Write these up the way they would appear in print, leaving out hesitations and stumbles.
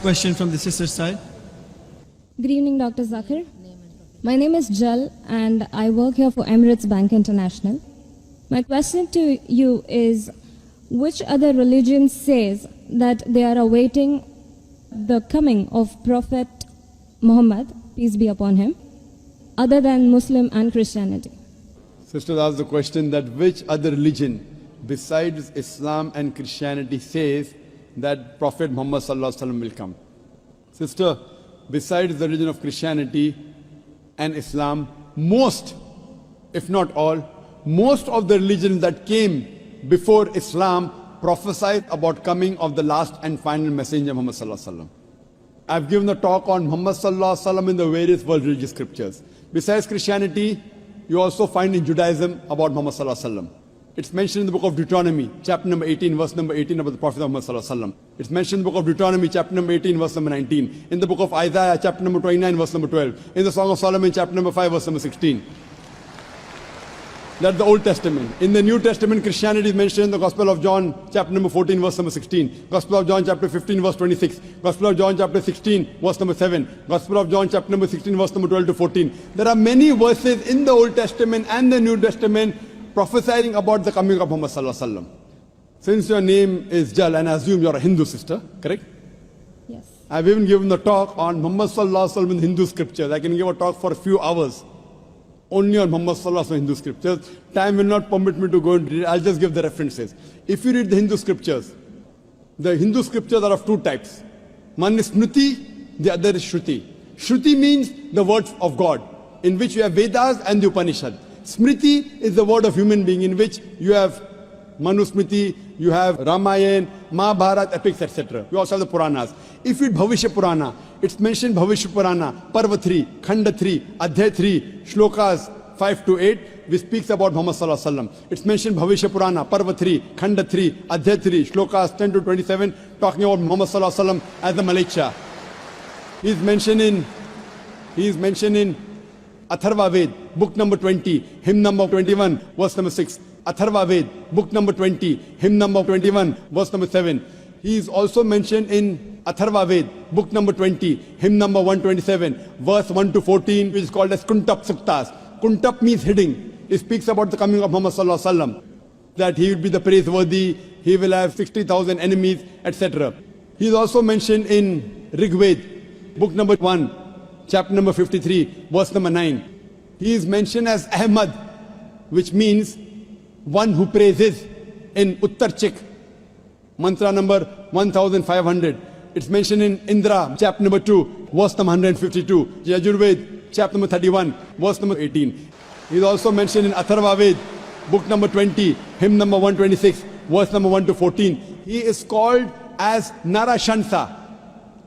Question from the sister's side. Good evening, Dr. Zakir. My name is Jal and I work here for Emirates Bank International. My question to you is, which other religion says that they are awaiting the coming of Prophet Muhammad, peace be upon him, other than Muslim and Christianity? Sisters asked the question that which other religion besides Islam and Christianity says that Prophet Muhammad sallallahu alaihi wasallam will come. Sister, besides the religion of Christianity and Islam, most, if not all, most of the religions that came before Islam prophesied about coming of the last and final messenger Muhammad sallallahu alaihi wasallam. I've given a talk on Muhammad sallallahu alaihi wasallam in the various world religious scriptures. Besides Christianity, you also find in Judaism about Muhammad sallallahu alaihi wasallam. It's mentioned in the book of Deuteronomy, chapter number 18, verse number 18 about the Prophet Muhammad sallallahu alaihi wasallam. It's mentioned in the book of Deuteronomy, chapter number 18, verse number 19. In the book of Isaiah, chapter number 29, verse number 12. In the Song of Solomon, chapter number 5, verse number 16. That's the Old Testament. In the New Testament, Christianity is mentioned in the Gospel of John, chapter number 14, verse number 16. Gospel of John, chapter 15, verse 26. Gospel of John, chapter 16, verse number 7. Gospel of John, chapter number 16, verse number 12 to 14. There are many verses in the Old Testament and the New Testament prophesying about the coming of Muhammad sallallahu alaihi wasallam. Since your name is Jal, and I assume you're a Hindu sister, correct? Yes. I've even given a talk on Muhammad sallallahu alaihi wasallam in Hindu scriptures. I can give a talk for a few hours only on Muhammad sallallahu alaihi wasallam Hindu scriptures. Time will not permit me to go into it. I'll just give the references. If you read the Hindu scriptures are of two types. One is Smriti, the other is Shruti. Shruti means the words of God, in which you have Vedas and the Upanishad. Smriti is the word of human being, in which you have Manusmriti, you have Ramayana, Mahabharata, epics, etc. You also have the Puranas. If you read Bhavishya Purana, it's mentioned Bhavishya Purana, Parva 3, Khanda 3, Adhyay 3, Shlokas 5 to 8, which speaks about Muhammad sallallahu alaihi wasallam. It's mentioned Bhavishya Purana, Parva 3, Khanda 3, Adhyay 3, Shlokas 10 to 27, talking about Muhammad sallallahu alaihi wasallam as the Malecha. He is mentioned in Atharva Ved, book number 20, hymn number 21, verse number 6. Atharva Ved, book number 20, hymn number 21, verse number 7. He is also mentioned in Atharva Ved, book number 20, hymn number 127, verse 1 to 14, which is called as Kuntap Suktas. Kuntap means hidden. It speaks about the coming of Muhammad sallallahu alaihi wasallam, that he will be the praiseworthy, he will have 60,000 enemies, etc. He is also mentioned in Rig Ved, book number 1, chapter number 53, verse number 9. He is mentioned as Ahmad, which means one who praises, in Uttarchik, mantra number 1500. It's mentioned in Indra, chapter number 2, verse number 152. Yajurved, chapter number 31, verse number 18. He is also mentioned in Atharva Ved, book number 20, hymn number 126, verse number 1 to 14. He is called as Narashansa.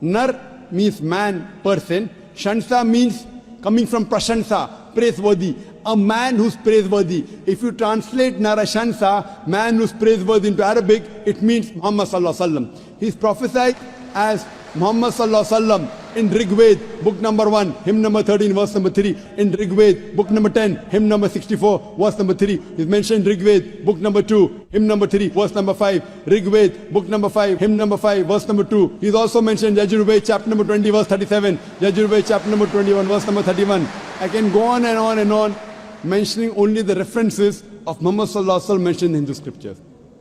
Nar means man, person. Shansa means coming from Prashansa, praiseworthy. A man who's praiseworthy. If you translate Narashansa, man who's praiseworthy, into Arabic, it means Muhammad sallallahu alaihi wasallam. He's prophesied as Muhammad sallallahu alaihi wasallam in Rig Ved, book number 1, hymn number 13, verse number 3. In Rig Ved, book number 10, hymn number 64, verse number 3. He's mentioned Rig Ved, book number 2, hymn number 3, verse number 5. Rig Ved, book number 5, hymn number 5, verse number 2. He's also mentioned Yajurved, chapter number 20, verse 37. Yajurved, chapter number 21, verse number 31. I can go on and on and on, mentioning only the references of Muhammad sallallahu alaihi wasallam mentioned in the scriptures.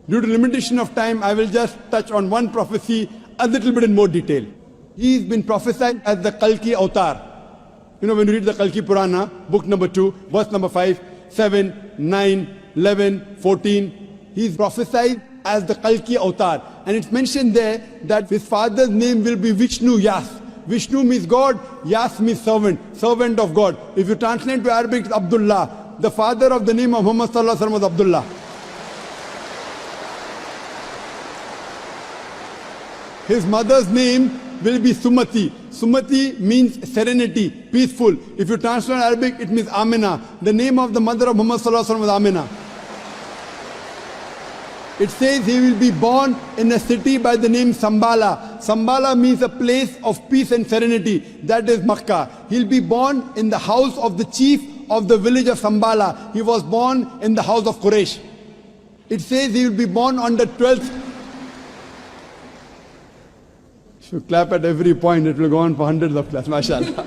Due to limitation of time, I will just touch on one prophecy a little bit in more detail. He's been prophesied as the Kalki Avatar. You know, when you read the Kalki Purana, book number 2, verse number 5, 7, 9, 11, 14, he's prophesied as the Kalki Avatar. And it's mentioned there that his father's name will be Vishnu Yas. Vishnu means God, Yas means servant, servant of God. If you translate to Arabic, it's Abdullah. The father of the name of Muhammad sallallahu alaihi wasallam was Abdullah. His mother's name will be Sumati. Sumati means serenity, peaceful. If you translate Arabic, it means Amina. The name of the mother of Muhammad sallallahu alaihi wasallam was Amina. It says he will be born in a city by the name Sambala. Sambala means a place of peace and serenity. That is Makkah. He'll be born in the house of the chief of the village of Sambala. He was born in the house of Quraysh. It says he will be born on the 12th If you clap at every point, it will go on for hundreds of claps. MashaAllah.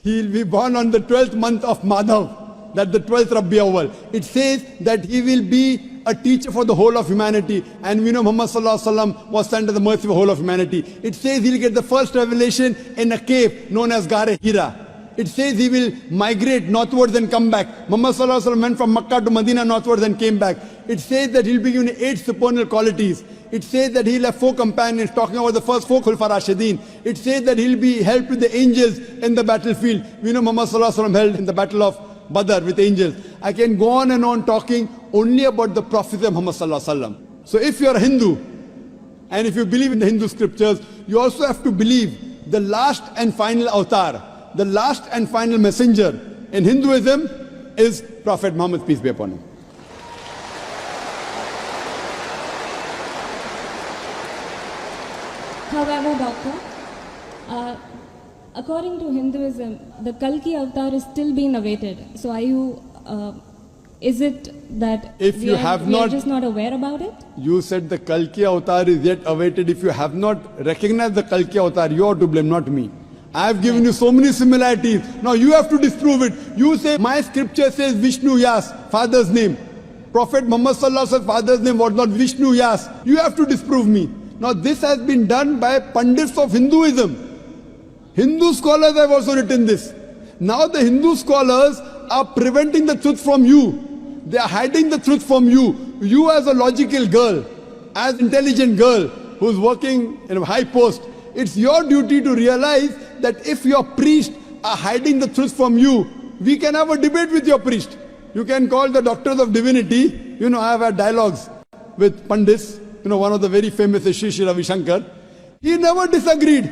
He will be born on the 12th month of Madhav, that's the 12th Rabi Awwal. It says that he will be a teacher for the whole of humanity, and we know Muhammad Sallallahu Alaihi Wasallam was sent to the mercy of the whole of humanity. It says he'll get the first revelation in a cave known as Gare Hira. It says he will migrate northwards and come back. Muhammad Sallallahu Alaihi Wasallam went from Makkah to Medina northwards and came back. It says that he'll be given 8 supernal qualities. It says that he'll have 4 companions, talking about the first 4 Khulfa Rashideen. It says that he'll be helped with the angels in the battlefield. We know Muhammad Sallallahu Alaihi Wasallam held in the battle of Badr with angels. I can go on and on talking only about the prophecy of Muhammad Sallallahu Alaihi Wasallam. So if you're a Hindu, and if you believe in the Hindu scriptures, you also have to believe the last and final avatar, the last and final messenger in Hinduism is Prophet Muhammad, peace be upon him. However, Doctor, according to Hinduism, the Kalki avatar is still being awaited. So are you, is it that If you have we are not- just not aware about it? You said the Kalki avatar is yet awaited. If you have not recognized the Kalki avatar, you are to blame, not me. I have given you so many similarities. Now you have to disprove it. You say, my scripture says Vishnu Yas, father's name. Prophet Muhammad Sallallahu Alaihi Wasallam's father's name was not Vishnu Yas. You have to disprove me. Now this has been done by Pandits of Hinduism. Hindu scholars have also written this. Now the Hindu scholars are preventing the truth from you. They are hiding the truth from you. You as a logical girl, as intelligent girl who's working in a high post, it's your duty to realize that if your priest are hiding the truth from you, we can have a debate with your priest. You can call the doctors of divinity. You know, I have had dialogues with Pandits. You know, one of the very famous is Sri Sri Ravi Shankar. He never disagreed.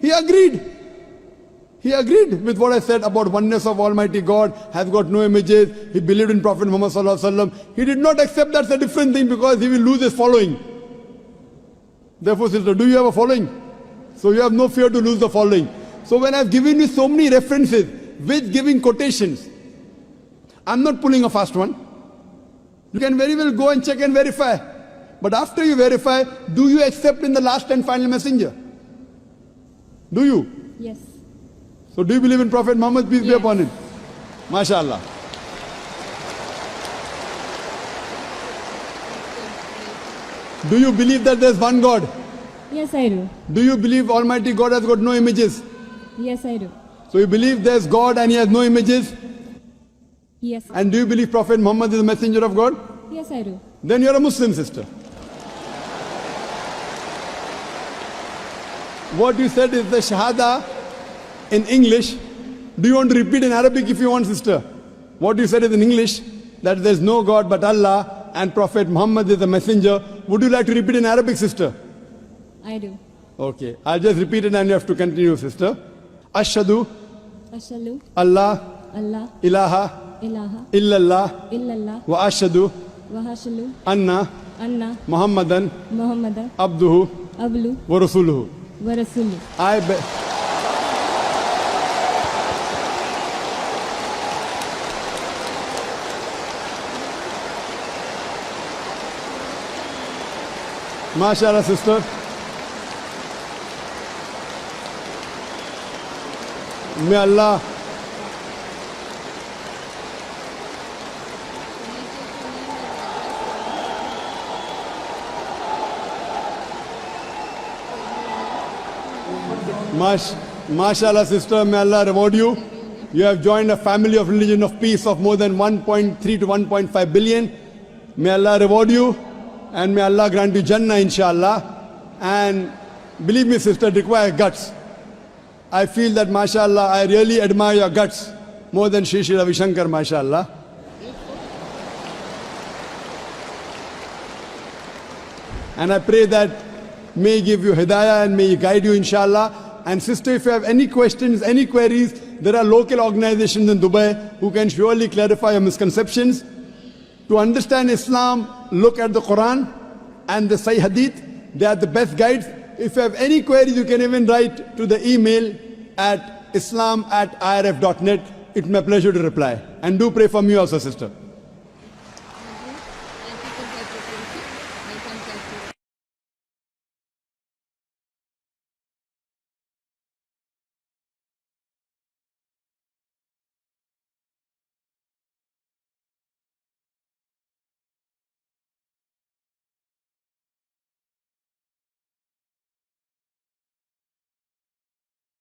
He agreed. He agreed with what I said about oneness of Almighty God, has got no images. He believed in Prophet Muhammad Sallallahu Alaihi Wasallam. He did not accept that's a different thing because he will lose his following. Therefore, sister, do you have a following? So you have no fear to lose the following. So when I've given you so many references with giving quotations, I'm not pulling a fast one. You can very well go and check and verify. But after you verify, do you accept in the last and final messenger? Do you? Yes. So do you believe in Prophet Muhammad, peace be Yes. upon him? MashaAllah. Do you believe that there's one God? Yes, I do. Do you believe Almighty God has got no images? Yes, I do. So you believe there's God and he has no images? Yes. And do you believe Prophet Muhammad is a messenger of God? Yes, I do. Then you're a Muslim, sister. What you said is the Shahada in English. Do you want to repeat in Arabic if you want, sister? What you said is in English, that there's no God but Allah and Prophet Muhammad is a messenger. Would you like to repeat in Arabic, sister? I do. Okay, I'll just repeat it and you have to continue, sister. Ashhadu Ashalu, Allah Allah, ilaha ilaha, illallah illallah, wa ashhadu wahashalu, anna anna, Muhammadan Muhammada, abduhu ablu, wa rasuluhu. wa rasulu. I be MashaAllah, sister. May Allah MashaAllah, sister, may Allah reward you. You have joined a family of religion of peace of more than 1.3 to 1.5 billion. May Allah reward you and may Allah grant you Jannah, inshallah. And believe me, sister, it requires guts. I feel that, mashallah, I really admire your guts more than Sri Sri Ravi Shankar, mashallah. And I pray that may He give you hidayah and may He guide you, inshallah. And sister, if you have any questions, any queries, there are local organizations in Dubai who can surely clarify your misconceptions. To understand Islam, look at the Quran and the Sahih Hadith. They are the best guides. If you have any queries, you can even write to the email at islam@irf.net. It's my pleasure to reply. And do pray for me also, sister.